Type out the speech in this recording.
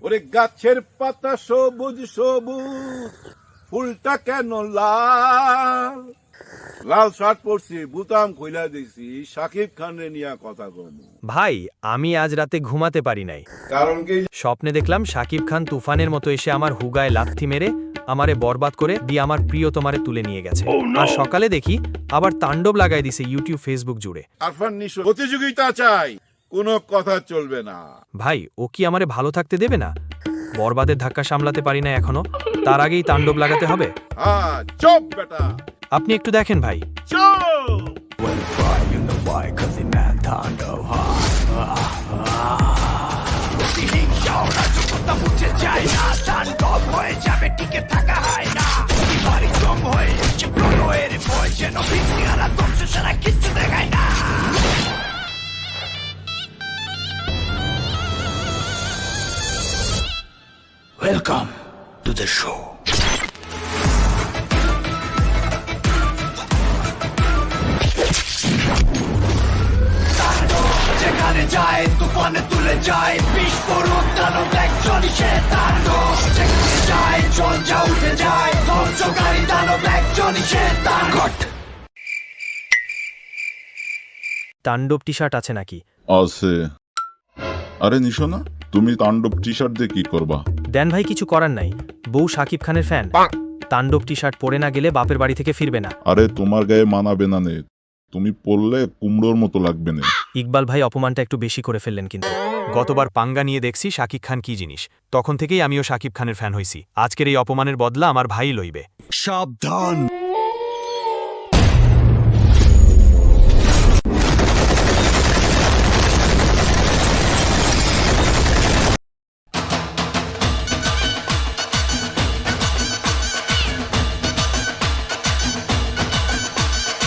ওরে গাছের পাতা সবুজ সবুজ, ফুলটা কেন লাল? লাল শার্ট পরছি, বুতাম খুইলা দিছি, শাকিব খানের নিয়ে কথা কম। ভাই আমি আজ রাতে ঘুমাতে পারি নাই, কারণ কি? স্বপ্নে দেখলাম শাকিব খান তুফানের মতো এসে আমার হুগায় লাথি মেরে আমারে বরবাদ করে দিয়ে আমার প্রিয় তোমারে তুলে নিয়ে গেছে। আর সকালে দেখি আবার তাণ্ডব লাগাই দিছে ইউটিউব ফেসবুক জুড়ে। আরফান নিশো প্রতিযোগিতা চাই, কোনো কথা চলবে না। ভাই ও কি আমারে ভালো থাকতে দেবে না? বরবাদের ধাক্কা সামলাতে পারি না এখনো, তার আগেই তাণ্ডব লাগাতে হবে। হ্যাঁ চুপ বেটা, আপনি একটু দেখেন ভাই। চুপ। Welcome to the show. যেখানে যায় তুফানে তুলে যায়, বিস্ফোরণ দানব একজনই সে তাণ্ডব। যেখানে যায় জল যা উঠে যায়, ধ্বংসকারী দানব একজনই সে তাণ্ডব। তাণ্ডব টি শার্ট আছে নাকি? আছে। আরে নিশো না, তুমি তাণ্ডব টি শার্ট দিয়ে কি করবা? দেন ভাই, কিছু করার নাই, বউ শাকিব খানের ফ্যান, তাণ্ডব টি শার্ট পরে না গেলে বাপের বাড়ি থেকে ফিরবে না। আরে তোমার গায়ে মানাবে না নে, তুমি পরলে কুমড়োর মতো লাগবে না। ইকবাল ভাই অপমানটা একটু বেশি করে ফেললেন কিন্তু। গতবার পাঙ্গা নিয়ে দেখছি শাকিব খান কি জিনিস, তখন থেকেই আমিও শাকিব খানের ফ্যান হইছি। আজকের এই অপমানের বদলা আমার ভাই লইবে। সাবধান।